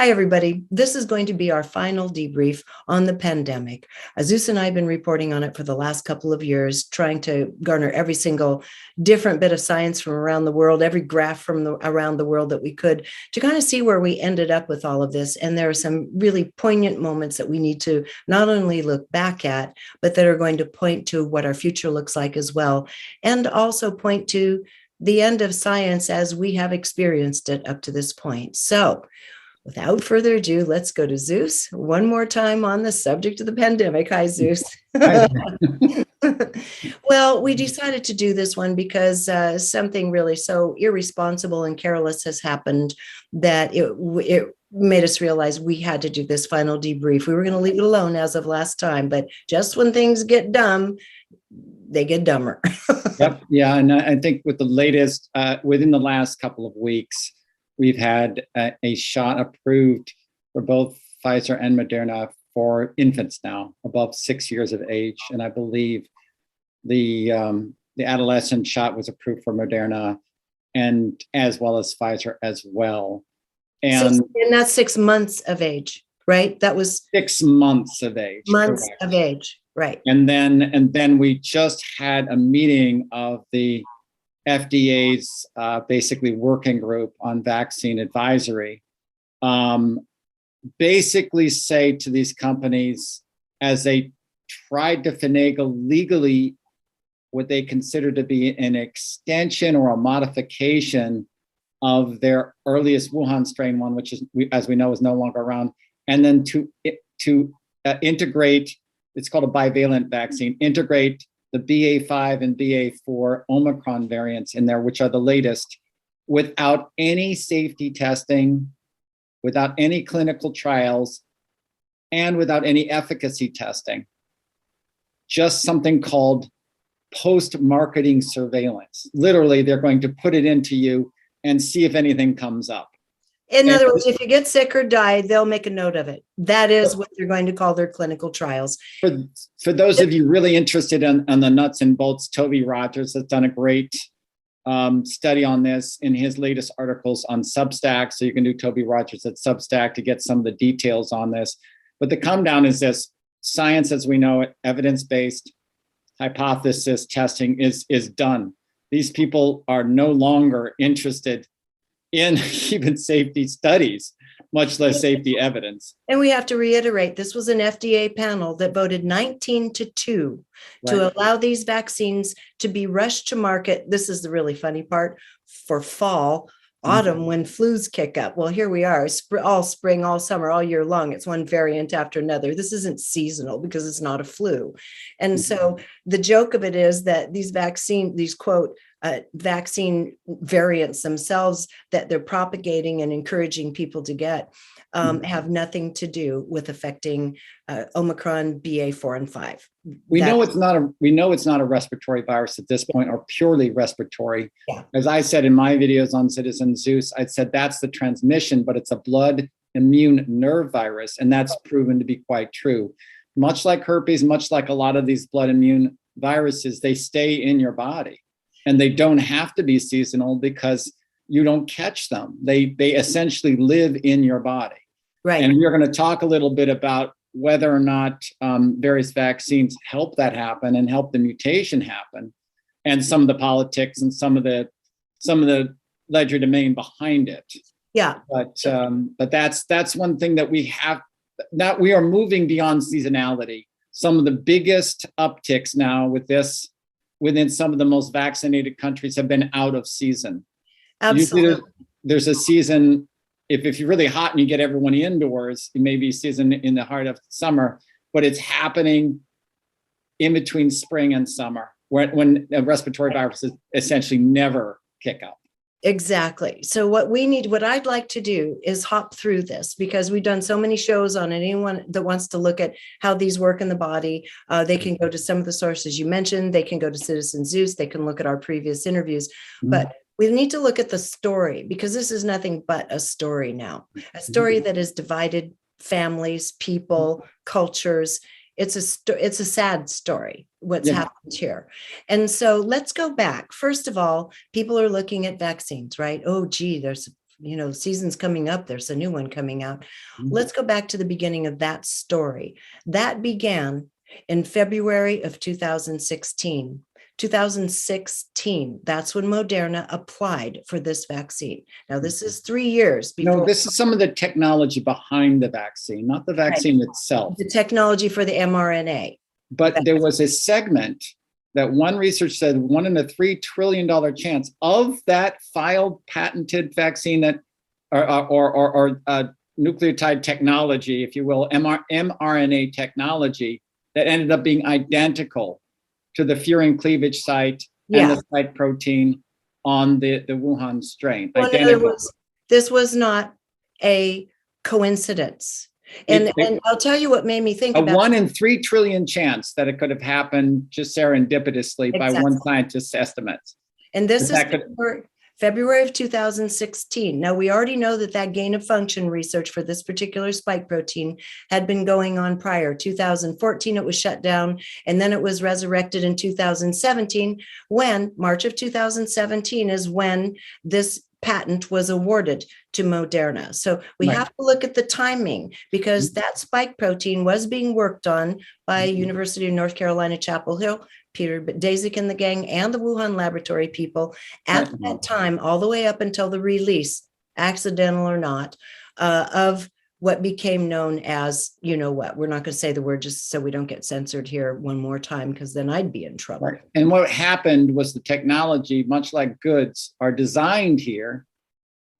Hi, everybody. This is going to be our final debrief on the pandemic. Zeus and I have been reporting on it for the last couple of years, trying to garner every single different bit of science from around the world, every graph from around the world that we could, to kind of see where we ended up with all of this. And there are some really poignant moments that we need to not only look back at, but that are going to point to what our future looks like as well, and also point to the end of science as we have experienced it up to this point. So, without further ado, let's go to Zeus one more time on the subject of the pandemic. Hi, Zeus. Well, we decided to do this one because something really so irresponsible and careless has happened that it made us realize we had to do this final debrief. We were going to leave it alone as of last time, but just when things get dumb, they get dumber. Yep. Yeah. And I think with the latest, within the last couple of weeks, we've had a shot approved for both Pfizer and Moderna for infants now above 6 years of age. And I believe the adolescent shot was approved for Moderna and as well as Pfizer as well. And that's 6 months of age, right? That was 6 months of age. Months correct. of age, right. And then we just had a meeting of the FDA's basically working group on vaccine advisory, basically say to these companies, as they tried to finagle legally what they consider to be an extension or a modification of their earliest Wuhan strain one, which is, as we know, is no longer around, and then to integrate, it's called a bivalent vaccine, integrate the BA.5 and BA.4 Omicron variants in there, which are the latest, without any safety testing, without any clinical trials, and without any efficacy testing. Just something called post-marketing surveillance. Literally, they're going to put it into you and see if anything comes up. In other words, if you get sick or die, they'll make a note of it. That is what they're going to call their clinical trials. For those of you really interested in the nuts and bolts, Toby Rogers has done a great study on this in his latest articles on Substack. So you can do Toby Rogers at Substack to get some of the details on this. But the come down is this: science as we know it, evidence-based hypothesis testing is done. These people are no longer interested in even safety studies, much less safety evidence. And we have to reiterate, this was an FDA panel that voted 19-2 to allow these vaccines to be rushed to market. This is the really funny part, for fall, autumn, when flus kick up. Well, here we are, all spring, all summer, all year long. It's one variant after another. This isn't seasonal because it's not a flu. And so the joke of it is that these quote, vaccine variants themselves that they're propagating and encouraging people to get have nothing to do with affecting Omicron, BA.4 and 5. We know it's not a respiratory virus at this point, or purely respiratory. Yeah. As I said in my videos on Citizen Zeus, I said that's the transmission, but it's a blood immune nerve virus, and that's proven to be quite true. Much like herpes, much like a lot of these blood immune viruses, they stay in your body. And they don't have to be seasonal because you don't catch them. They essentially live in your body. Right. And we're going to talk a little bit about whether or not various vaccines help that happen and help the mutation happen, and some of the politics and some of the legerdemain behind it. Yeah. But that's one thing that we have. That we are moving beyond seasonality. Some of the biggest upticks now with this, within some of the most vaccinated countries, have been out of season. Absolutely. Usually there's a season, if you're really hot and you get everyone indoors, it may be season in the heart of summer, but it's happening in between spring and summer, when respiratory viruses essentially never kick up. Exactly. So what I'd like to do is hop through this, because we've done so many shows on it. Anyone that wants to look at how these work in the body, they can go to some of the sources you mentioned. They can go to Citizen Zeus. They can look at our previous interviews. But we need to look at the story, because this is nothing but a story now, a story that has divided families, people, cultures. It's a sad story, what's happened here. And so let's go back. First of all, people are looking at vaccines, right? Oh, gee, there's season's coming up. There's a new one coming out. Mhm. Let's go back to the beginning of that story. That began in February of 2016. 2016, that's when Moderna applied for this vaccine. Now, this is 3 years before. No, this is some of the technology behind the vaccine, not the vaccine itself. The technology for the mRNA. But there was a segment that one research said 1 in a $3 trillion chance of that filed patented vaccine that or nucleotide technology, if you will, mRNA technology that ended up being identical to the furin cleavage site and the spike protein on the Wuhan strain. Well, in other words, this was not a coincidence. And I'll tell you what made me think about 1 in 3 trillion chance that it could have happened just serendipitously by one scientist's estimates. And this is February of 2016. Now, we already know that gain of function research for this particular spike protein had been going on prior. 2014, it was shut down, and then it was resurrected in 2017, when March of 2017 is when this patent was awarded to Moderna. So we have to look at the timing, because that spike protein was being worked on by University of North Carolina, Chapel Hill, Peter Daszak and the gang, and the Wuhan laboratory people at that time, all the way up until the release, accidental or not, of what became known as, we're not going to say the word just so we don't get censored here one more time, because then I'd be in trouble. Right. And what happened was the technology, much like goods, are designed here,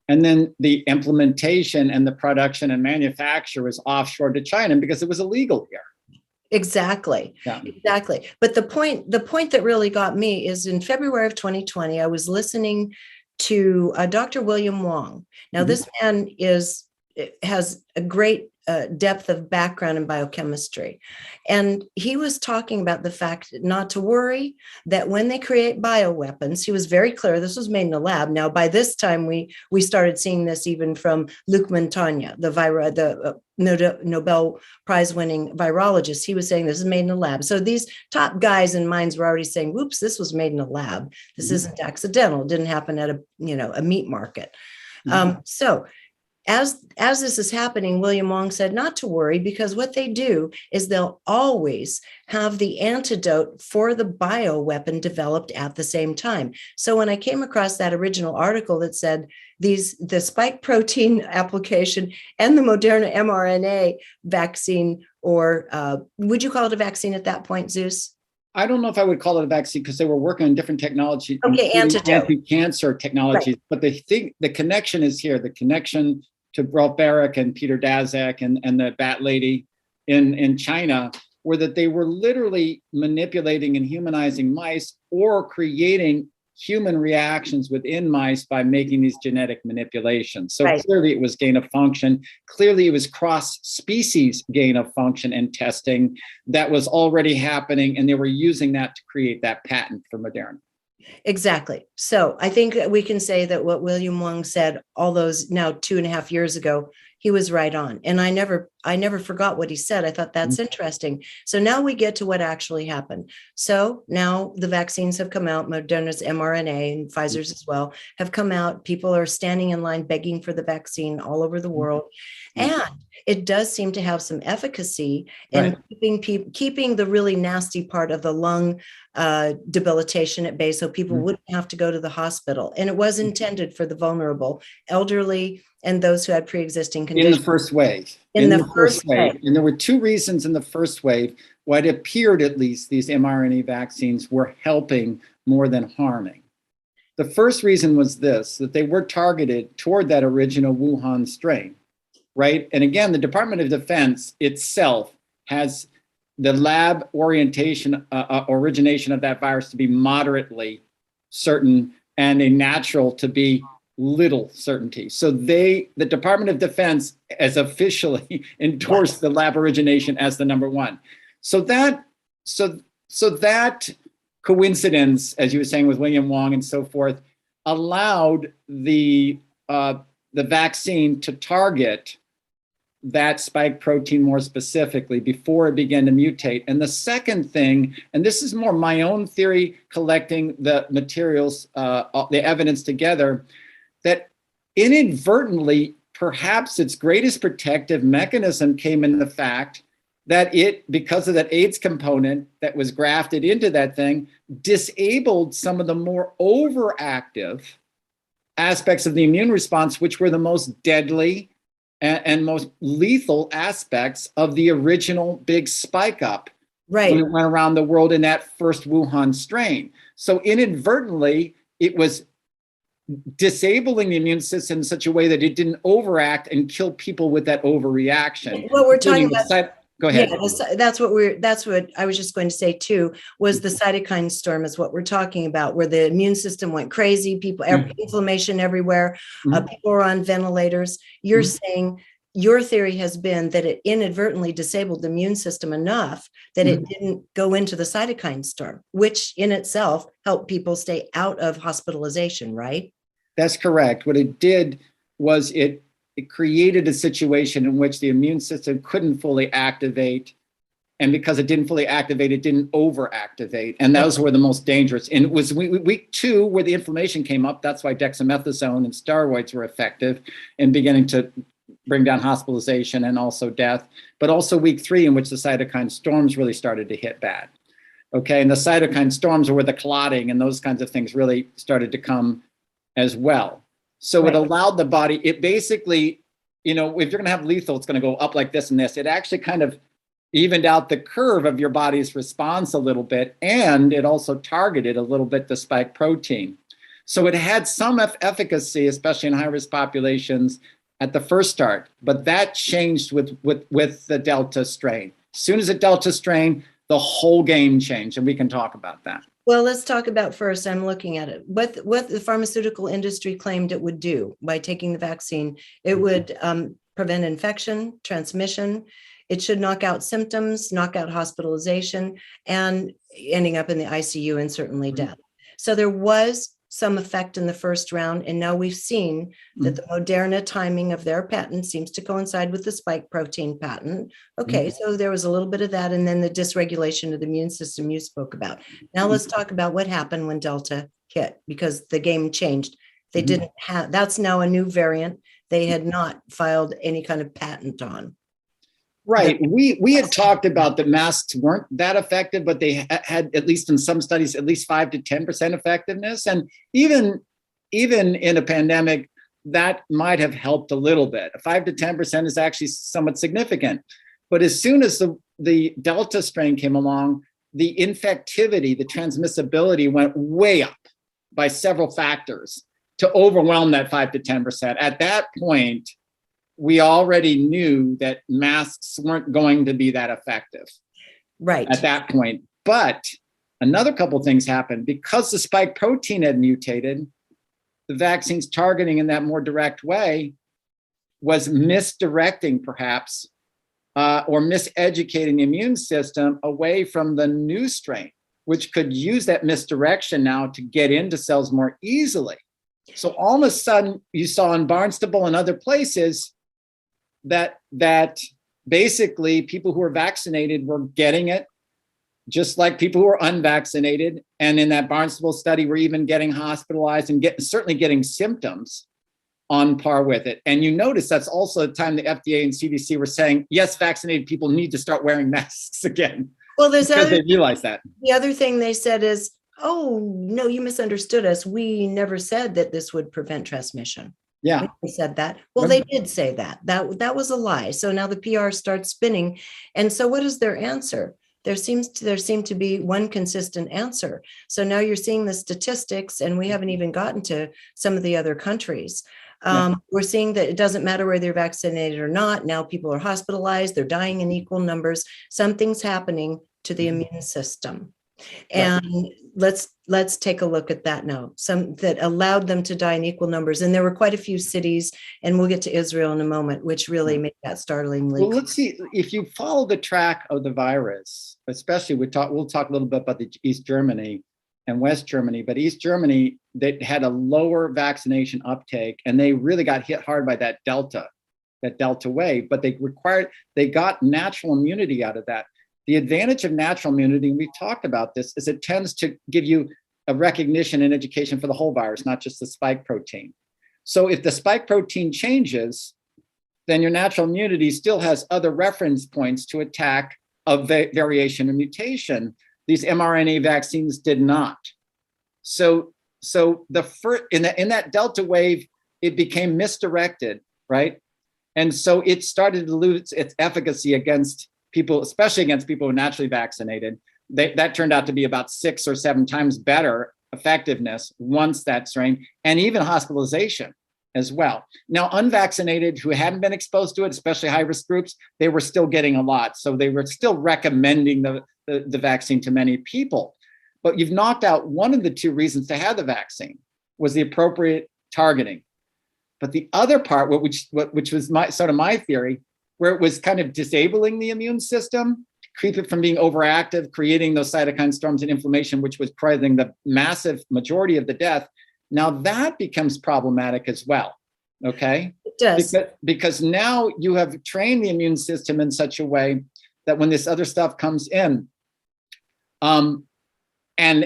and then the implementation and the production and manufacture was offshore to China because it was illegal here. Exactly. Yeah. Exactly. But the point that really got me is in February of 2020, I was listening to Dr. William Wong. Now, this man has a great depth of background in biochemistry. And he was talking about the fact not to worry, that when they create bioweapons, he was very clear, this was made in a lab. Now, by this time, we started seeing this even from Luc Montagna, the Nobel Prize winning virologist. He was saying this is made in a lab. So these top guys and minds were already saying, whoops, this was made in a lab. This isn't accidental. It didn't happen at a meat market. So as this is happening, William Wong said not to worry, because what they do is they'll always have the antidote for the bioweapon developed at the same time. So when I came across that original article that said the spike protein application and the Moderna mRNA vaccine, or would you call it a vaccine at that point, Zeus? I don't know if I would call it a vaccine, because they were working on different technology, anti-cancer technologies. But the connection is here. The connection to Ralph Baric and Peter Daszak and the bat lady in China, were that they were literally manipulating and humanizing mice, or creating human reactions within mice by making these genetic manipulations. So clearly it was gain of function. Clearly it was cross-species gain of function and testing that was already happening, and they were using that to create that patent for Moderna. Exactly. So I think we can say that what William Wong said all those now 2.5 years ago, he was right on. And I never forgot what he said. I thought that's interesting. So now we get to what actually happened. So now the vaccines have come out, Moderna's mRNA and Pfizer's as well have come out. People are standing in line begging for the vaccine all over the world. And it does seem to have some efficacy in keeping the really nasty part of the lung debilitation at bay, so people wouldn't have to go to the hospital. And it was intended for the vulnerable, elderly, and those who had pre-existing conditions. In the first wave. In the first wave. And there were 2 reasons in the first wave why it appeared, at least, these mRNA vaccines were helping more than harming. The first reason was this, that they were targeted toward that original Wuhan strain, right? And again, the Department of Defense itself has the lab orientation, origination of that virus to be moderately certain, and a natural to be little certainty. So the Department of Defense has officially endorsed the lab origination as the number 1. So that coincidence, as you were saying with William Wong and so forth, allowed the vaccine to target that spike protein more specifically before it began to mutate. And the second thing, and this is more my own theory, collecting the materials, the evidence together, that inadvertently, perhaps its greatest protective mechanism came in the fact that it, because of that AIDS component that was grafted into that thing, disabled some of the more overactive aspects of the immune response, which were the most deadly and most lethal aspects of the original big spike up when it went around the world in that first Wuhan strain. So inadvertently, it was disabling the immune system in such a way that it didn't overact and kill people with that overreaction. What we're talking about. Go ahead. Yeah, that's what I was just going to say too, was the cytokine storm is what we're talking about, where the immune system went crazy, people, inflammation everywhere, people were on ventilators. You're saying your theory has been that it inadvertently disabled the immune system enough that it didn't go into the cytokine storm, which in itself helped people stay out of hospitalization, right? That's correct. What it did was it created a situation in which the immune system couldn't fully activate. And because it didn't fully activate, it didn't overactivate. And those were the most dangerous. And it was week 2 where the inflammation came up. That's why dexamethasone and steroids were effective in beginning to bring down hospitalization and also death. But also week 3 in which the cytokine storms really started to hit bad. Okay, and the cytokine storms are where the clotting and those kinds of things really started to come as well. So it allowed the body, it basically, if you're going to have lethal, it's going to go up like this and this. It actually kind of evened out the curve of your body's response a little bit. And it also targeted a little bit the spike protein. So it had some efficacy, especially in high-risk populations at the first start. But that changed with the Delta strain. As soon as the Delta strain, the whole game changed. And we can talk about that. Well, let's talk about first, I'm looking at it, what the pharmaceutical industry claimed it would do by taking the vaccine. It would prevent infection, transmission. It should knock out symptoms, knock out hospitalization, and ending up in the ICU and certainly death. So there was some effect in the first round. And now we've seen that the Moderna timing of their patent seems to coincide with the spike protein patent. Okay, so there was a little bit of that. And then the dysregulation of the immune system you spoke about. Now let's talk about what happened when Delta hit, because the game changed. They didn't have, that's now a new variant they had not filed any kind of patent on. Right. We had talked about that masks weren't that effective, but they had, at least in some studies, at least 5 to 10% effectiveness. And even in a pandemic, that might have helped a little bit. 5 to 10% is actually somewhat significant. But as soon as the Delta strain came along, the infectivity, the transmissibility went way up by several factors to overwhelm that 5 to 10%. At that point, we already knew that masks weren't going to be that effective. Right. At that point. But another couple of things happened. Because the spike protein had mutated, the vaccine's targeting in that more direct way was misdirecting perhaps, or miseducating the immune system away from the new strain, which could use that misdirection now to get into cells more easily. So all of a sudden you saw in Barnstable and other places that basically people who were vaccinated were getting it, just like people who were unvaccinated. And in that Barnstable study, were even getting hospitalized and certainly getting symptoms on par with it. And you notice that's also the time the FDA and CDC were saying, yes, vaccinated people need to start wearing masks again. Well, because they realized that. The other thing they said is, oh, no, you misunderstood us. We never said that this would prevent transmission. Yeah. They said that. Well, they did say that. That was a lie. So now the PR starts spinning. And so what is their answer? There seemed to be one consistent answer. So now you're seeing the statistics, and we haven't even gotten to some of the other countries. We're seeing that it doesn't matter whether they're vaccinated or not. Now people are hospitalized. They're dying in equal numbers. Something's happening to the immune system. And let's take a look at that now. Some that allowed them to die in equal numbers. And there were quite a few cities, and we'll get to Israel in a moment, which really made that startlingly. Well, let's see, if you follow the track of the virus, especially we'll talk a little bit about the East Germany and West Germany, but East Germany, they had a lower vaccination uptake, and they really got hit hard by that Delta wave, but they got natural immunity out of that. The advantage of natural immunity, and we've talked about this, is it tends to give you a recognition and education for the whole virus, not just the spike protein. So if the spike protein changes, then your natural immunity still has other reference points to attack a variation or mutation. These mRNA vaccines did not. So the first in that Delta wave, it became misdirected, right? And so it started to lose its efficacy against people, especially against people who are naturally vaccinated. That turned out to be about 6 or 7 times better effectiveness once that strain, and even hospitalization as well. Now, unvaccinated who hadn't been exposed to it, especially high-risk groups, they were still getting a lot. So they were still recommending the vaccine to many people. But you've knocked out one of the 2 reasons to have the vaccine, was the appropriate targeting. But the other part, which was my theory, where it was kind of disabling the immune system, keep it from being overactive, creating those cytokine storms and inflammation, which was causing the massive majority of the death. Now that becomes problematic as well, okay? It does. Because now you have trained the immune system in such a way that when this other stuff comes in, and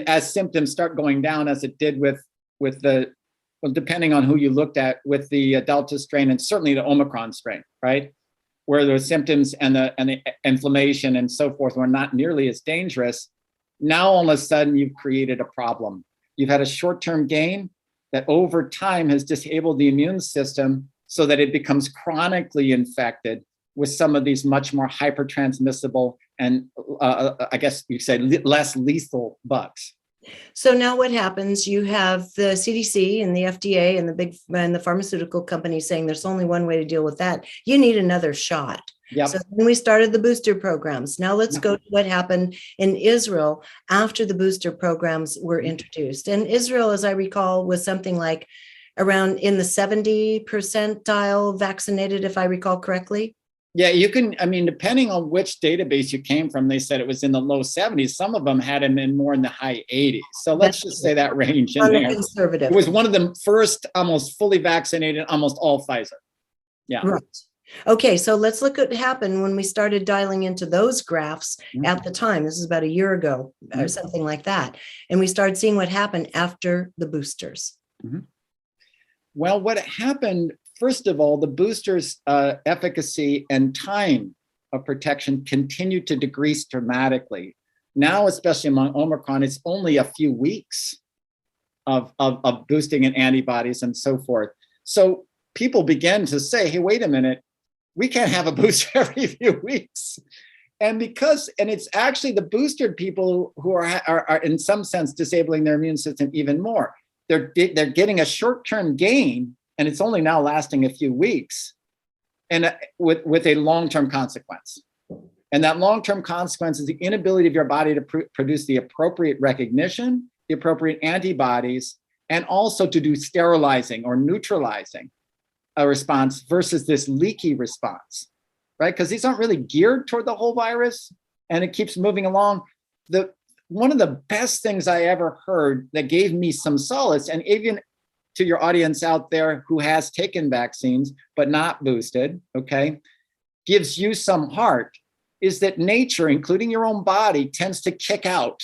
as symptoms start going down, as it did with the, well, depending on who you looked at, with the Delta strain and certainly the Omicron strain, right? Where the symptoms and the inflammation and so forth were not nearly as dangerous. Now all of a sudden you've created a problem. You've had a short-term gain that over time has disabled the immune system so that it becomes chronically infected with some of these much more hypertransmissible and I guess you say less lethal bugs. So now what happens? You have the CDC and the FDA and the pharmaceutical companies saying there's only one way to deal with that. You need another shot. Yep. So then we started the booster programs. Now let's go to what happened in Israel after the booster programs were introduced. And Israel, as I recall, was something like around in the 70 percentile vaccinated, if I recall correctly. Yeah, you can, I mean, depending on which database you came from, they said it was in the low 70s. Some of them had them in more in the high 80s. So let's just say that range in there. Conservative. It was one of the first almost fully vaccinated, almost all Pfizer. Yeah. Right. Okay, so let's look at what happened when we started dialing into those graphs at the time. This is about a year ago or something like that. And we started seeing what happened after the boosters. Well, what happened, first of all, the boosters' efficacy and time of protection continued to decrease dramatically. Now, especially among Omicron, it's only a few weeks of boosting and antibodies and so forth. So people began to say, hey, wait a minute, we can't have a booster every few weeks. And it's actually the boosted people who are in some sense disabling their immune system even more. They're getting a short-term gain, and it's only now lasting a few weeks, and with a long-term consequence. And that long-term consequence is the inability of your body to produce the appropriate recognition, the appropriate antibodies, and also to do sterilizing or neutralizing a response versus this leaky response, right? Because these aren't really geared toward the whole virus, and it keeps moving along. One of the best things I ever heard that gave me some solace, and even to your audience out there who has taken vaccines but not boosted, okay, gives you some heart, is that nature, including your own body, tends to kick out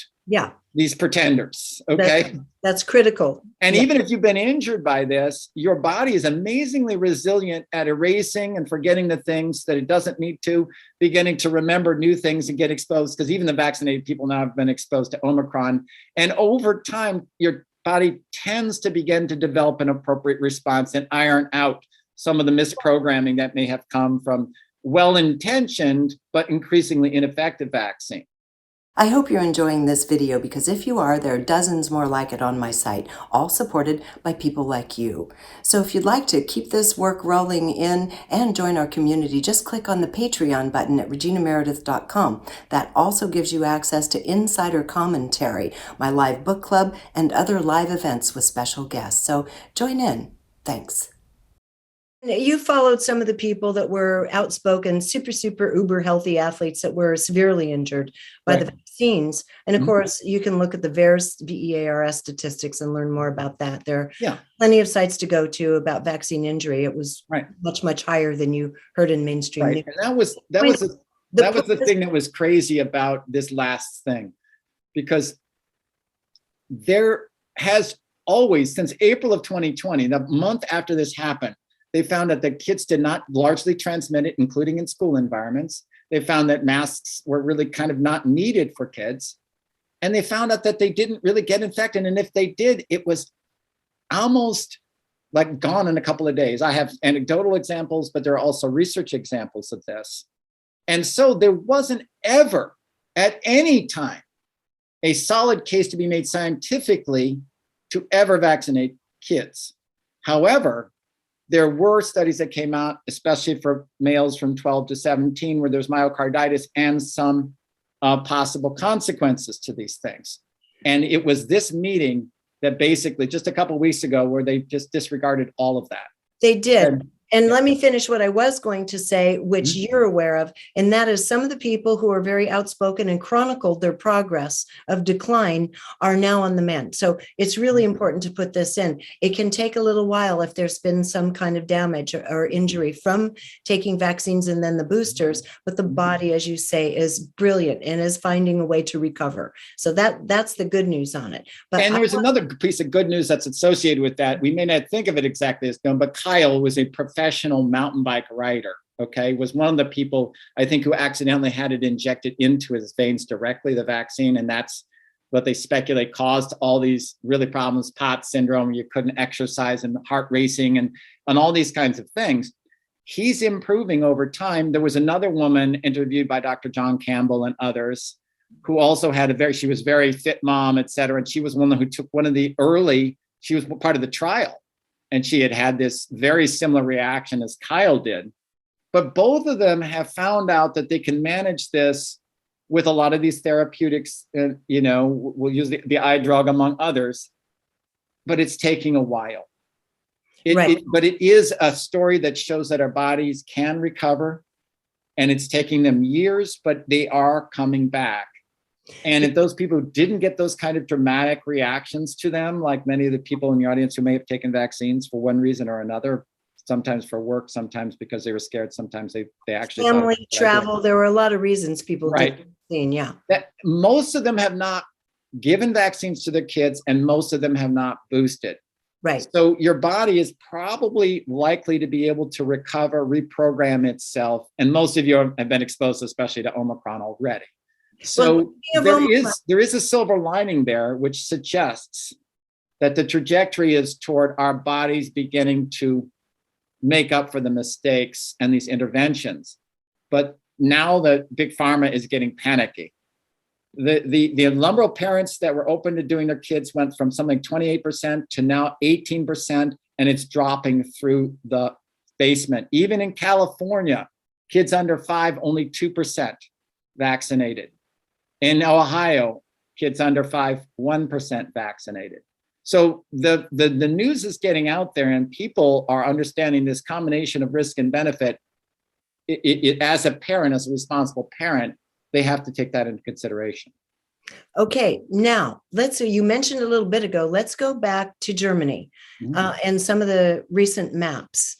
these pretenders, okay? That's critical. And even if you've been injured by this, your body is amazingly resilient at erasing and forgetting the things that it doesn't need to, beginning to remember new things and get exposed, because even the vaccinated people now have been exposed to Omicron. And over time, your body tends to begin to develop an appropriate response and iron out some of the misprogramming that may have come from well-intentioned but increasingly ineffective vaccine. I hope you're enjoying this video, because if you are, there are dozens more like it on my site, all supported by people like you. So if you'd like to keep this work rolling in and join our community, just click on the Patreon button at reginameredith.com. That also gives you access to insider commentary, my live book club, and other live events with special guests. So join in. Thanks. You followed some of the people that were outspoken, super uber healthy athletes that were severely injured by the vaccines. And of course, you can look at the VAERS statistics and learn more about that. There are plenty of sites to go to about vaccine injury. It was much higher than you heard in mainstream news. And that was the thing that was crazy about this last thing, because there has always, since April of 2020, the month after this happened, they found that the kids did not largely transmit it, including in school environments. They found that masks were really kind of not needed for kids. And they found out that they didn't really get infected. And if they did, it was almost like gone in a couple of days. I have anecdotal examples, but there are also research examples of this. And so there wasn't ever at any time a solid case to be made scientifically to ever vaccinate kids. However, there were studies that came out, especially for males from 12 to 17, where there's myocarditis and some possible consequences to these things. And it was this meeting that basically just a couple of weeks ago where they just disregarded all of that. They did. And let me finish what I was going to say, which you're aware of, and that is some of the people who are very outspoken and chronicled their progress of decline are now on the mend. So it's really important to put this in. It can take a little while if there's been some kind of damage or injury from taking vaccines and then the boosters, but the body, as you say, is brilliant and is finding a way to recover. So that's the good news on it. And there was another piece of good news that's associated with that. We may not think of it exactly as known, but Kyle was a professional mountain bike rider, okay, was one of the people, I think, who accidentally had it injected into his veins directly, the vaccine. And that's what they speculate caused all these really problems, POTS syndrome, you couldn't exercise and heart racing and all these kinds of things. He's improving over time. There was another woman interviewed by Dr. John Campbell and others who also had she was very fit mom, et cetera. And she was one who took one of the she was part of the trial. And she had this very similar reaction as Kyle did. But both of them have found out that they can manage this with a lot of these therapeutics, we'll use the eye drug among others, but it's taking a while. But it is a story that shows that our bodies can recover, and it's taking them years, but they are coming back. And if those people who didn't get those kind of dramatic reactions to them, like many of the people in the audience who may have taken vaccines for one reason or another, sometimes for work, sometimes because they were scared, sometimes they actually family travel. There were a lot of reasons people did vaccine, that most of them have not given vaccines to their kids, and most of them have not boosted. Right. So your body is probably likely to be able to recover, reprogram itself. And most of you have been exposed, especially to Omicron already. So there is a silver lining there, which suggests that the trajectory is toward our bodies beginning to make up for the mistakes and these interventions. But now that Big Pharma is getting panicky, the number of parents that were open to doing their kids went from something like 28% to now 18%, and it's dropping through the basement. Even in California, kids under 5, only 2% vaccinated. In Ohio, kids under 5, 1% vaccinated. So the news is getting out there, and people are understanding this combination of risk and benefit. As a parent, as a responsible parent, they have to take that into consideration. Okay, now you mentioned a little bit ago, let's go back to Germany and some of the recent maps.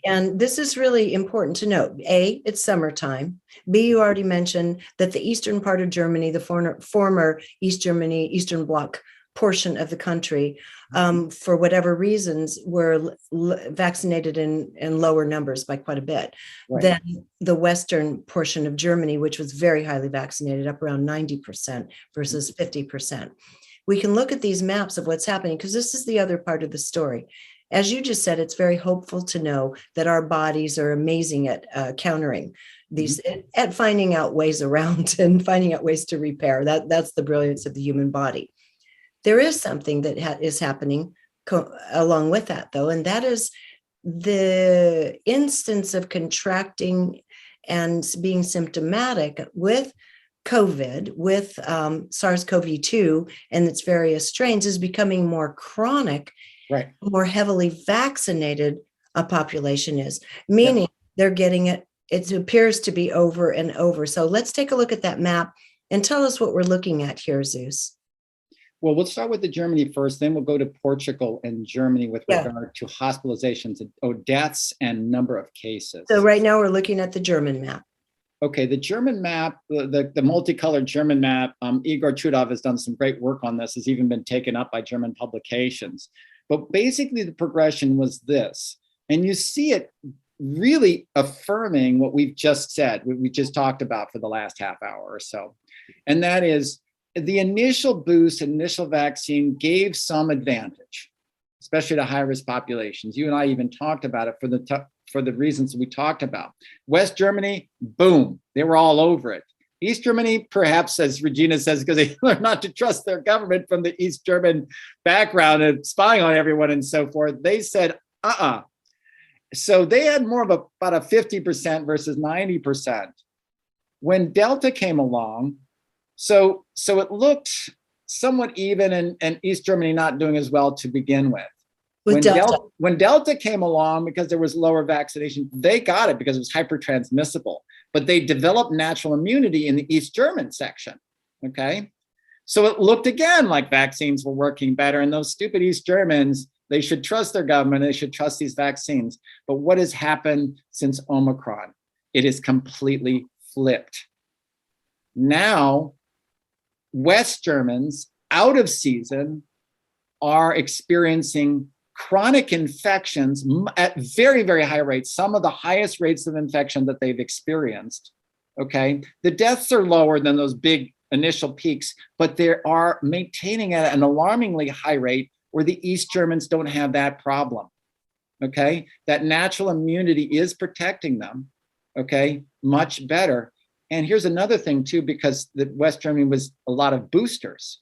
And this is really important to note. A, it's summertime. B, you already mentioned that the eastern part of Germany, the former East Germany, Eastern Bloc portion of the country, for whatever reasons, were vaccinated in lower numbers by quite a bit than the western portion of Germany, which was very highly vaccinated, up around 90% versus 50%. We can look at these maps of what's happening, because this is the other part of the story. As you just said, it's very hopeful to know that our bodies are amazing at countering these, at finding out ways around and finding out ways to repair. That's the brilliance of the human body. There is something that is happening along with that, though, and that is the instance of contracting and being symptomatic with COVID, with SARS-CoV-2 and its various strains, is becoming more chronic. Right. More heavily vaccinated a population is, meaning they're getting it. It appears to be over and over. So let's take a look at that map and tell us what we're looking at here, Zeus. Well, we'll start with the Germany first, then we'll go to Portugal and Germany with regard to hospitalizations, deaths, and number of cases. So right now we're looking at the German map. Okay, the German map, the multicolored German map, Igor Chudov has done some great work on this, has even been taken up by German publications. But basically the progression was this, and you see it really affirming what we've just said, what we just talked about for the last half hour or so. And that is the initial boost, initial vaccine gave some advantage, especially to high-risk populations. You and I even talked about it for the reasons we talked about. West Germany, boom, they were all over it. East Germany, perhaps, as Regina says, because they learned not to trust their government from the East German background and spying on everyone and so forth, they said, So they had more of about a 50% versus 90%. When Delta came along, so it looked somewhat even, and East Germany not doing as well to begin with. When Delta came along, because there was lower vaccination, they got it because it was hypertransmissible, but they developed natural immunity in the East German section, okay? So it looked again like vaccines were working better, and those stupid East Germans, they should trust their government, they should trust these vaccines. But what has happened since Omicron? It is completely flipped. Now, West Germans, out of season, are experiencing chronic infections at very, very high rates, some of the highest rates of infection that they've experienced, okay? The deaths are lower than those big initial peaks, but they are maintaining at an alarmingly high rate where the East Germans don't have that problem, okay? That natural immunity is protecting them, okay, much better. And here's another thing too, because the West Germany was a lot of boosters.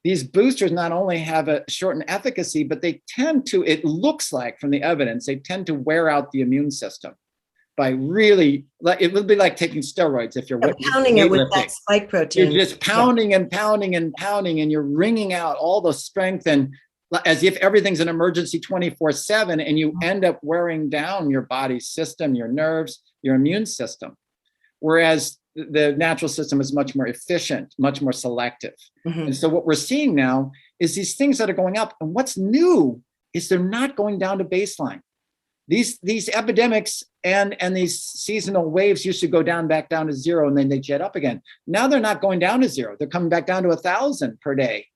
These boosters not only have a shortened efficacy, but they tend to, it looks like from the evidence, they tend to wear out the immune system by really, like it would be like taking steroids if you're pounding it with that spike protein. You're just pounding and pounding and pounding, and you're wringing out all the strength, and as if everything's an emergency 24/7, and you end up wearing down your body's system, your nerves, your immune system. Whereas the natural system is much more efficient, much more selective. And so what we're seeing now is these things that are going up. And what's new is they're not going down to baseline. These epidemics and these seasonal waves used to go back down to zero, and then they jet up again. Now they're not going down to zero. They're coming back down to 1,000 per day.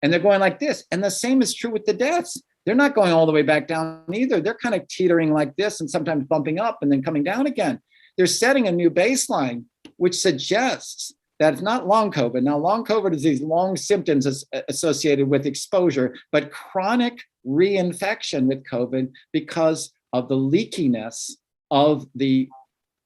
And they're going like this. And the same is true with the deaths. They're not going all the way back down either. They're kind of teetering like this and sometimes bumping up and then coming down again. They're setting a new baseline, which suggests that it's not long COVID. Now, long COVID is these long symptoms associated with exposure, but chronic reinfection with COVID because of the leakiness of the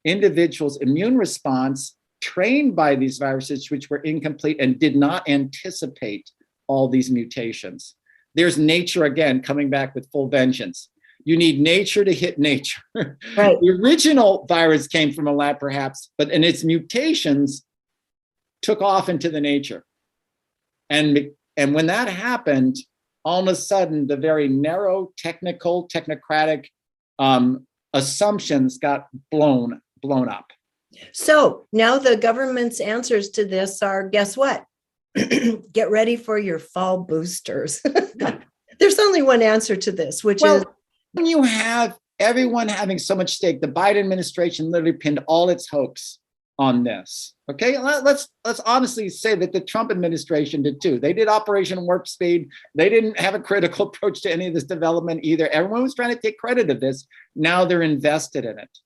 individual's immune response trained by these viruses, which were incomplete and did not anticipate all these mutations. There's nature again coming back with full vengeance. You need nature to hit nature. Right. The original virus came from a lab, perhaps, but in its mutations took off into the nature. And when that happened, all of a sudden, the very narrow, technocratic assumptions got blown up. So now the government's answers to this are, guess what? Get ready for your fall boosters. There's only one answer to this, which is, when you have everyone having so much stake, the Biden administration literally pinned all its hopes on this. Okay, let's honestly say that the Trump administration did too. They did Operation Warp Speed. They didn't have a critical approach to any of this development either. Everyone was trying to take credit of this. Now they're invested in it.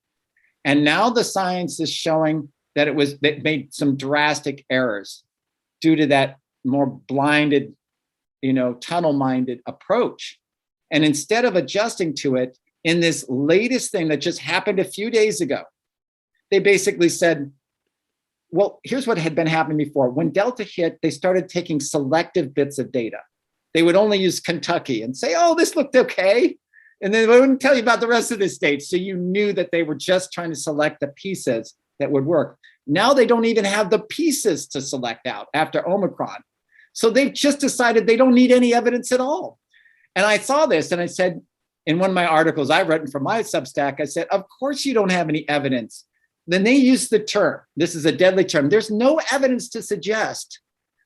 And now the science is showing that it made some drastic errors due to that more blinded, tunnel-minded approach. And instead of adjusting to it, in this latest thing that just happened a few days ago, they basically said, well, here's what had been happening before. When Delta hit, they started taking selective bits of data. They would only use Kentucky and say, oh, this looked okay. And then they wouldn't tell you about the rest of the states. So you knew that they were just trying to select the pieces that would work. Now they don't even have the pieces to select out after Omicron. So they've just decided they don't need any evidence at all. And I saw this and I said, in one of my articles I've written for my Substack, I said, of course you don't have any evidence. Then they use the term, this is a deadly term, there's no evidence to suggest.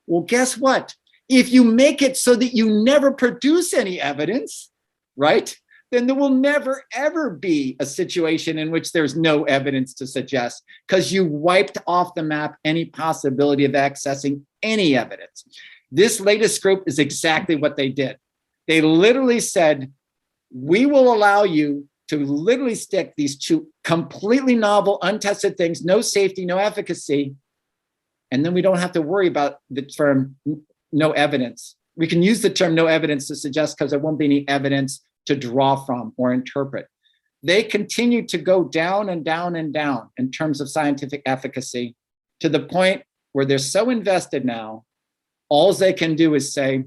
Well, guess what? If you make it so that you never produce any evidence, right? then there will never, ever be a situation in which there's no evidence to suggest, because you wiped off the map any possibility of accessing any evidence. This latest group is exactly what they did. They literally said, we will allow you to literally stick these two completely novel, untested things, no safety, no efficacy, and then we don't have to worry about the term no evidence. We can use the term no evidence to suggest because there won't be any evidence to draw from or interpret. They continue to go down and down and down in terms of scientific efficacy, to the point where they're so invested now, all they can do is say,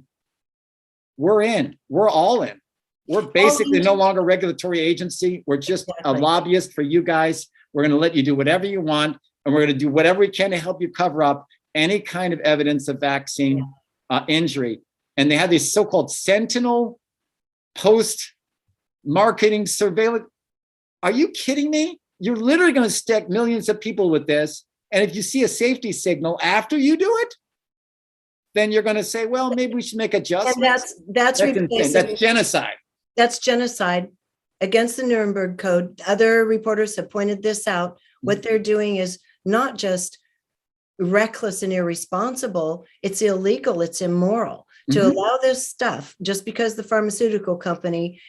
we're in, we're all in. We're basically no longer a regulatory agency. We're just a lobbyist for you guys. We're going to let you do whatever you want, and we're going to do whatever we can to help you cover up any kind of evidence of vaccine injury. And they have these so-called sentinel post-marketing surveillance. Are you kidding me? You're literally going to stick millions of people with this. And if you see a safety signal after you do it, then you're going to say, well, maybe we should make adjustments. And that's insane. That's genocide. That's genocide against the Nuremberg Code. Other reporters have pointed this out. What they're doing is not just reckless and irresponsible, it's illegal, it's immoral to allow this stuff just because the pharmaceutical company,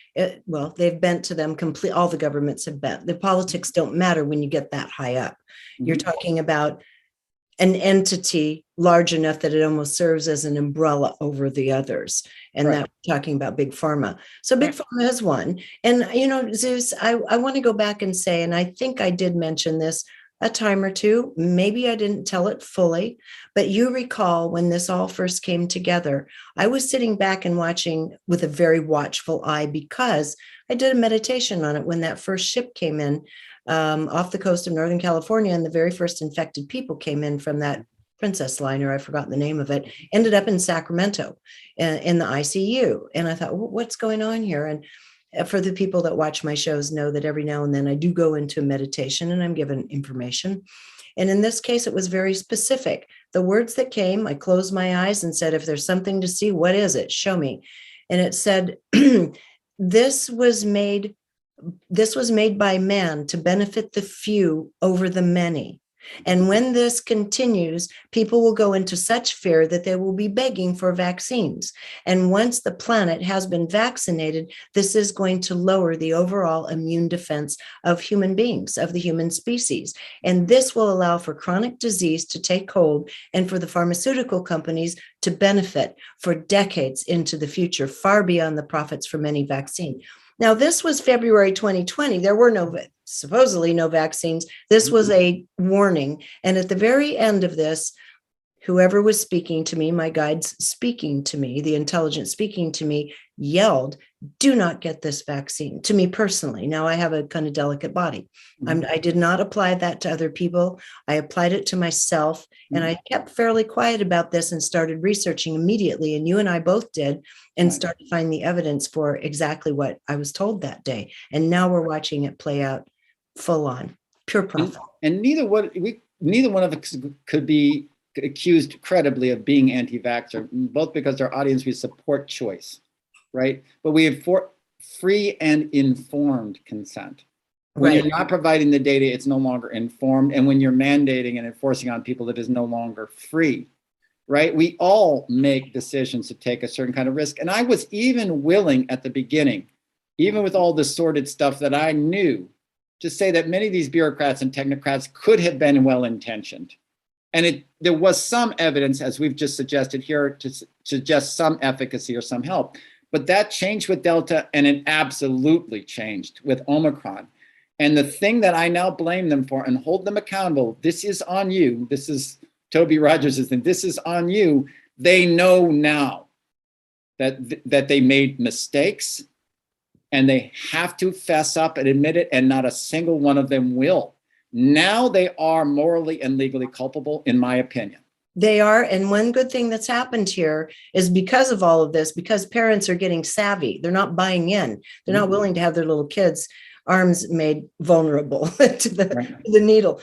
well, they've bent to them complete. All the governments have bent. The politics don't matter when you get that high up. You're talking about an entity large enough that it almost serves as an umbrella over the others. And that we're talking about Big Pharma. So Big Pharma has won. And, you know, Zeus, I want to go back and say, and I think I did mention this a time or two, maybe I didn't tell it fully, but you recall when this all first came together, I was sitting back and watching with a very watchful eye, because I did a meditation on it when that first ship came in off the coast of Northern California, and the very first infected people came in from that Princess liner, I forgot the name of it, ended up in Sacramento in the ICU. And I thought, what's going on here? And for the people that watch my shows know that every now and then I do go into meditation and I'm given information. And in this case, it was very specific. The words that came, I closed my eyes and said, if there's something to see, what is it? Show me. And it said, this was made by man to benefit the few over the many. And when this continues, people will go into such fear that they will be begging for vaccines. And once the planet has been vaccinated, this is going to lower the overall immune defense of human beings, of the human species. And this will allow for chronic disease to take hold and for the pharmaceutical companies to benefit for decades into the future, far beyond the profits from any vaccine. Now, this was February 2020. There were supposedly no vaccines. This was a warning. And at the very end of this, whoever was speaking to me, my guides speaking to me, the intelligence speaking to me, yelled, do not get this vaccine, to me personally. Now, I have a kind of delicate body. I did not apply that to other people. I applied it to myself, and I kept fairly quiet about this and started researching immediately. And you and I both did, and started finding the evidence for exactly what I was told that day. And now we're watching it play out full on, pure profit. And neither one of us could be accused credibly of being anti-vaxxer, both because our audience, we support choice, right? But we have free and informed consent. When you're not providing the data, it's no longer informed. And when you're mandating and enforcing on people, it is no longer free, right? We all make decisions to take a certain kind of risk. And I was even willing at the beginning, even with all the sordid stuff that I knew, to say that many of these bureaucrats and technocrats could have been well-intentioned. And there was some evidence, as we've just suggested here, to suggest some efficacy or some help. But that changed with Delta, and it absolutely changed with Omicron. And the thing that I now blame them for and hold them accountable, this is on you. This is Toby Rogers' thing. This is on you. They know now that they made mistakes, and they have to fess up and admit it, and not a single one of them will. Now they are morally and legally culpable, in my opinion. They are. And one good thing that's happened here is because of all of this, because parents are getting savvy, they're not buying in. They're not willing to have their little kids' arms made vulnerable to the needle,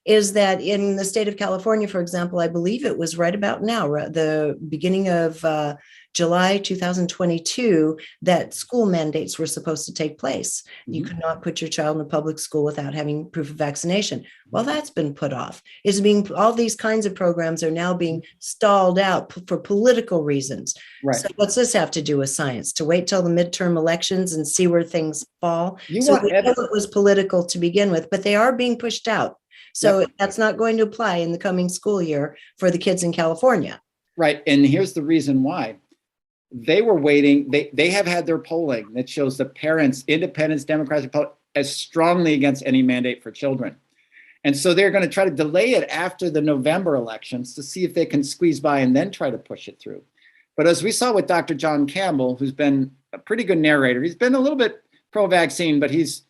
is that in the state of California, for example, I believe it was right about now, the beginning of July 2022 that school mandates were supposed to take place. You could not put your child in a public school without having proof of vaccination. Well, that's been put off. All these kinds of programs are now being stalled out for political reasons. Right. So what's this have to do with science? To wait till the midterm elections and see where things fall? We know it was political to begin with, but they are being pushed out. So that's not going to apply in the coming school year for the kids in California. Right. And here's the reason why. They were waiting. They have had their polling that shows the parents, independents, Democrats, as strongly against any mandate for children. And so they're going to try to delay it after the November elections to see if they can squeeze by and then try to push it through. But as we saw with Dr. John Campbell, who's been a pretty good narrator, he's been a little bit pro-vaccine, but he's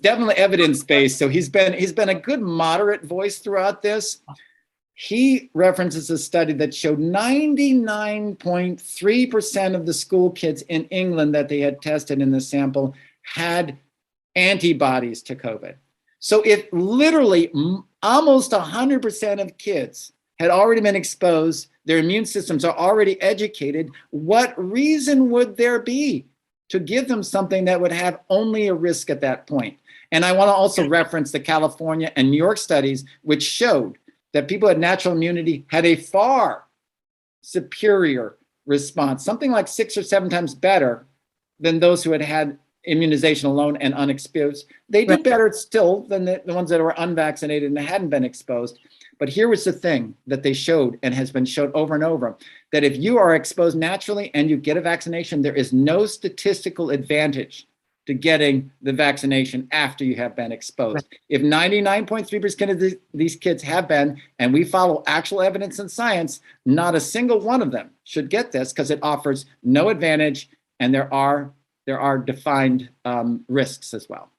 definitely evidence-based. So he's been a good moderate voice throughout this. He references a study that showed 99.3% of the school kids in England that they had tested in the sample had antibodies to COVID. So if literally almost 100% of kids had already been exposed, their immune systems are already educated, what reason would there be to give them something that would have only a risk at that point? And I want to also reference the California and New York studies, which showed that people with natural immunity had a far superior response, something like 6 or 7 times better than those who had had immunization alone and unexposed. They did better still than the ones that were unvaccinated and hadn't been exposed. But here was the thing that they showed and has been shown over and over, that if you are exposed naturally and you get a vaccination, there is no statistical advantage to getting the vaccination after you have been exposed. Right. If 99.3% of these kids have been, and we follow actual evidence and science, not a single one of them should get this because it offers no advantage, and there are defined risks as well.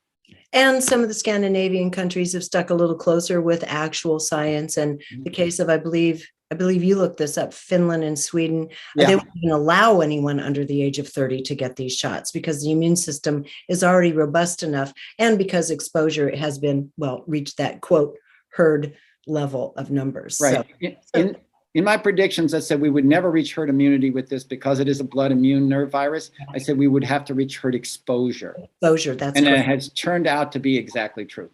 And some of the Scandinavian countries have stuck a little closer with actual science. And the case of, I believe you looked this up, Finland and Sweden, they won't even allow anyone under the age of 30 to get these shots because the immune system is already robust enough. And because exposure has been, reached that quote, herd level of numbers. Right. So, in my predictions, I said we would never reach herd immunity with this because it is a blood immune nerve virus. I said we would have to reach herd exposure. That's correct. It has turned out to be exactly true.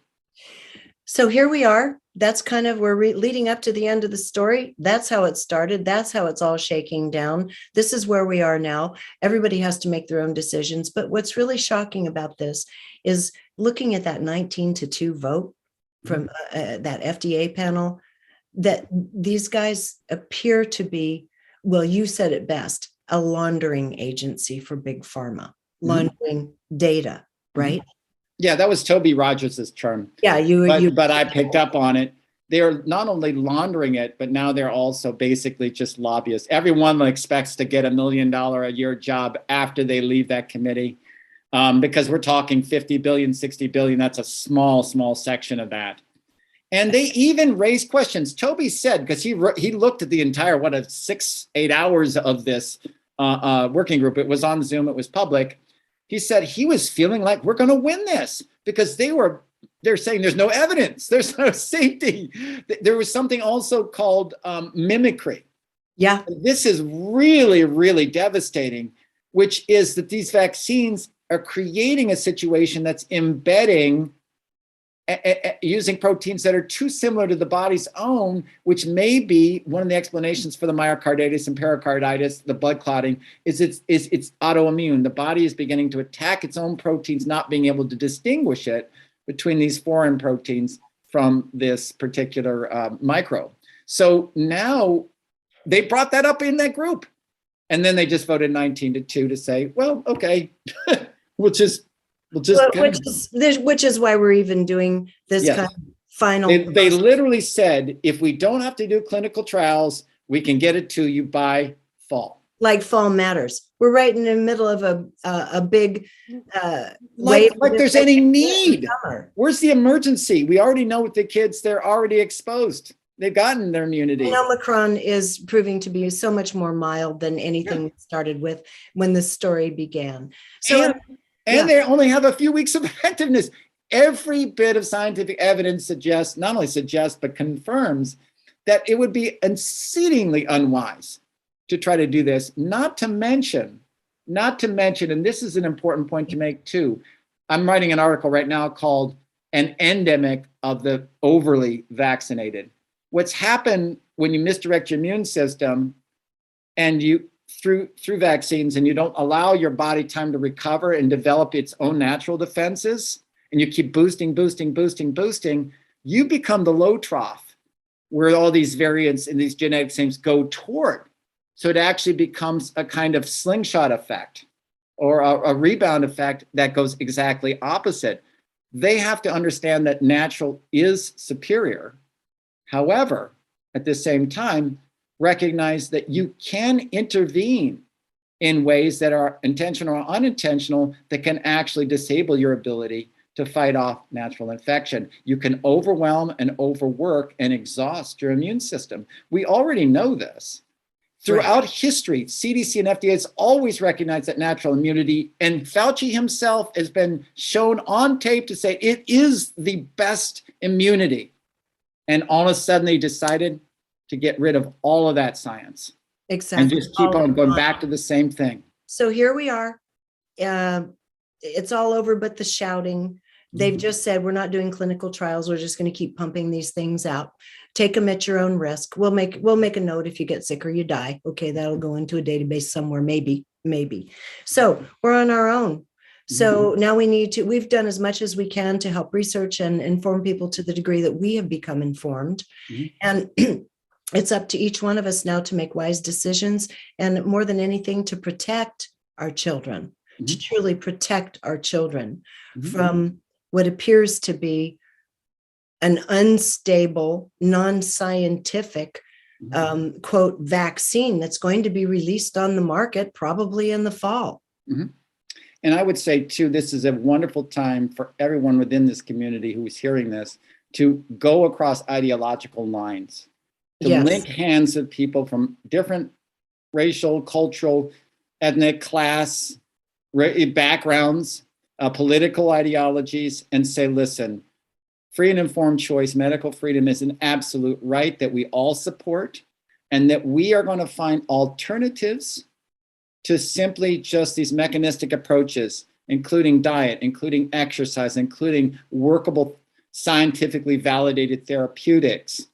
So here we are. That's kind of, we're leading up to the end of the story. That's how it started. That's how it's all shaking down. This is where we are now. Everybody has to make their own decisions. But what's really shocking about this is looking at that 19-2 vote from that FDA panel, that these guys appear to be, you said it best, a laundering agency for Big Pharma, laundering data, right? Yeah, that was Toby Rogers' term. Yeah, but I picked up on it. They're not only laundering it, but now they're also basically just lobbyists. Everyone expects to get $1 million a year job after they leave that committee, because we're talking 50 billion, 60 billion. That's a small section of that. And they even raised questions. Toby said, because he looked at the entire 6-8 hours of this working group. It was on Zoom. It was public. He said he was feeling like we're going to win this because they're saying there's no evidence, there's no safety. There was something also called mimicry. Yeah, this is really, really devastating, which is that these vaccines are creating a situation that's embedding using proteins that are too similar to the body's own, which may be one of the explanations for the myocarditis and pericarditis, the blood clotting, is it's autoimmune. The body is beginning to attack its own proteins, not being able to distinguish it between these foreign proteins from this particular microbe. So now they brought that up in that group. And then they just voted 19-2 to say, well, okay, which is why we're even doing this kind of final. They literally said, if we don't have to do clinical trials, we can get it to you by fall. Like fall matters. We're right in the middle of a big like there's any need. Where's the emergency? We already know with the kids, they're already exposed. They've gotten their immunity. And Omicron is proving to be so much more mild than anything we started with when the story began. So. And they only have a few weeks of effectiveness. Every bit of scientific evidence not only suggests, but confirms that it would be exceedingly unwise to try to do this. Not to mention, and this is an important point to make too. I'm writing an article right now called An Endemic of the Overly Vaccinated. What's happened when you misdirect your immune system and you through vaccines, and you don't allow your body time to recover and develop its own natural defenses, and you keep boosting, you become the low trough where all these variants and these genetic things go toward. So it actually becomes a kind of slingshot effect or a rebound effect that goes exactly opposite. They have to understand that natural is superior. However, at the same time, recognize that you can intervene in ways that are intentional or unintentional that can actually disable your ability to fight off natural infection. You can overwhelm and overwork and exhaust your immune system. We already know this. Throughout history, CDC and FDA has always recognized that natural immunity, and Fauci himself has been shown on tape to say it is the best immunity. And all of a sudden they decided to get rid of all of that science. Exactly. And just keep on going back to the same thing. So here we are. It's all over but the shouting. They've just said, we're not doing clinical trials. We're just going to keep pumping these things out. Take them at your own risk. We'll make a note if you get sick or you die. Okay, that'll go into a database somewhere, maybe. So we're on our own. So now we've done as much as we can to help research and inform people to the degree that we have become informed. And it's up to each one of us now to make wise decisions, and more than anything, to protect our children, to truly protect our children from what appears to be an unstable, non-scientific, quote, vaccine that's going to be released on the market probably in the fall. And I would say, too, this is a wonderful time for everyone within this community who is hearing this to go across ideological lines, to link hands of people from different racial, cultural, ethnic, class, backgrounds, political ideologies, and say, listen, free and informed choice, medical freedom is an absolute right that we all support, and that we are going to find alternatives to simply just these mechanistic approaches, including diet, including exercise, including workable, scientifically validated therapeutics,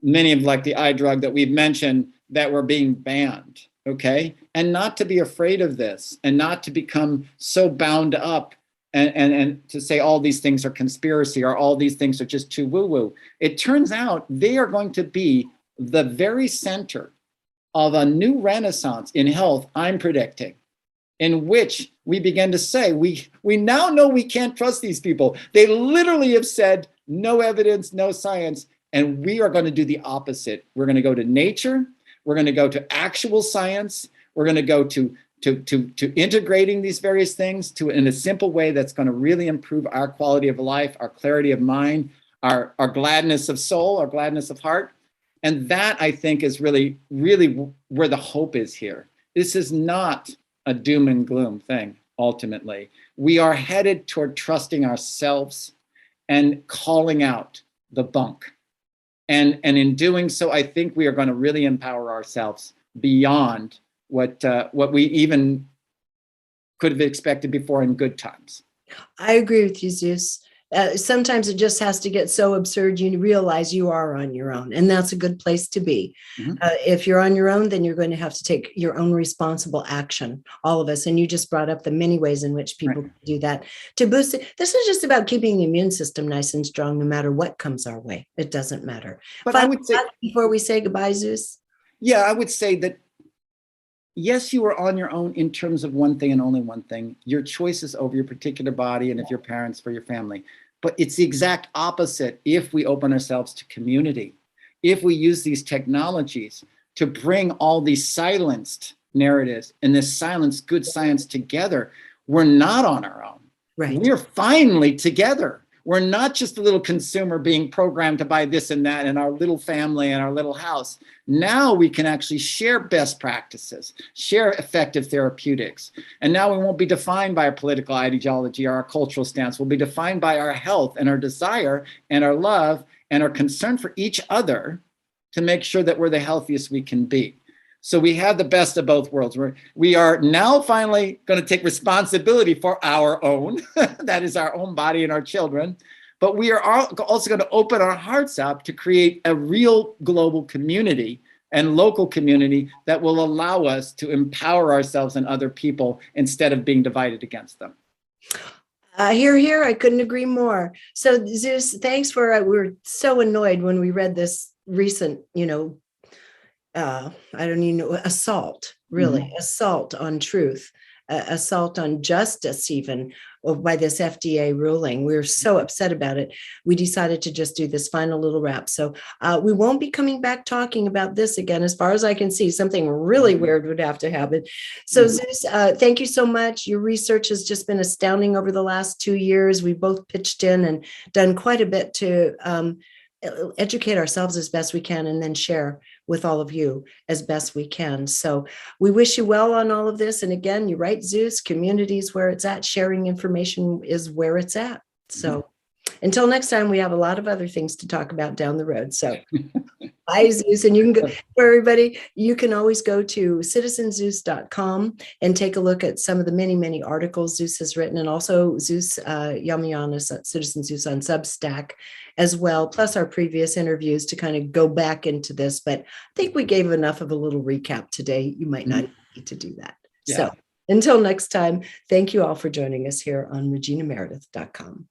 many of like the eye drug that we've mentioned that were being banned, okay? And not to be afraid of this and not to become so bound up and to say all these things are conspiracy or all these things are just too woo-woo. It turns out they are going to be the very center of a new renaissance in health, I'm predicting, in which we begin to say, we now know we can't trust these people. They literally have said, no evidence, no science, and we are going to do the opposite. We're going to go to nature. We're going to go to actual science. We're going to go to integrating these various things in a simple way that's going to really improve our quality of life, our clarity of mind, our gladness of soul, our gladness of heart. And that, I think, is really, really where the hope is here. This is not a doom and gloom thing, ultimately. We are headed toward trusting ourselves and calling out the bunk. And in doing so, I think we are going to really empower ourselves beyond what we even could have expected before in good times. I agree with you, Zeus. Sometimes it just has to get so absurd you realize you are on your own, and that's a good place to be. If you're on your own, then you're going to have to take your own responsible action, all of us. And you just brought up the many ways in which people can do that to boost it. This is just about keeping the immune system nice and strong, no matter what comes our way. It doesn't matter. But I would say, before we say goodbye, Zeus. Yeah, I would say that, yes, you are on your own in terms of one thing and only one thing, your choices over your particular body, and if your parents, for your family. But it's the exact opposite if we open ourselves to community, if we use these technologies to bring all these silenced narratives and this silenced good science together. We're not on our own. We're finally together. We're not just a little consumer being programmed to buy this and that in our little family and our little house. Now we can actually share best practices, share effective therapeutics. And now we won't be defined by our political ideology or our cultural stance. We'll be defined by our health and our desire and our love and our concern for each other to make sure that we're the healthiest we can be. So we have the best of both worlds. We are now finally going to take responsibility for our own, that is our own body and our children. But we are also going to open our hearts up to create a real global community and local community that will allow us to empower ourselves and other people instead of being divided against them. Here, I couldn't agree more. So Zeus, thanks for, we were so annoyed when we read this recent, I don't even know, assault, really, assault on truth, assault on justice, even by this FDA ruling. We were so upset about it. We decided to just do this final little wrap. So we won't be coming back talking about this again. As far as I can see, something really weird would have to happen. So Zeus, thank you so much. Your research has just been astounding over the last 2 years. We both pitched in and done quite a bit to educate ourselves as best we can and then share with all of you as best we can. So we wish you well on all of this. And again, you're right, Zeus, community is where it's at. Sharing information is where it's at. So until next time, we have a lot of other things to talk about down the road. So bye, Zeus. And you can go, for everybody, you can always go to citizenzeus.com and take a look at some of the many, many articles Zeus has written, and also Zeus Yiamouyiannis at Citizen Zeus on Substack as well, plus our previous interviews to kind of go back into this. But I think we gave enough of a little recap today. You might not need to do that. Yeah. So until next time, thank you all for joining us here on reginameredith.com.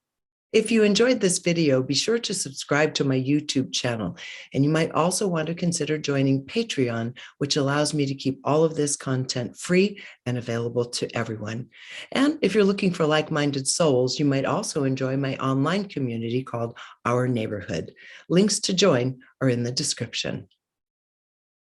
If you enjoyed this video, be sure to subscribe to my YouTube channel. And you might also want to consider joining Patreon, which allows me to keep all of this content free and available to everyone. And if you're looking for like-minded souls, you might also enjoy my online community called Our Neighborhood. Links to join are in the description.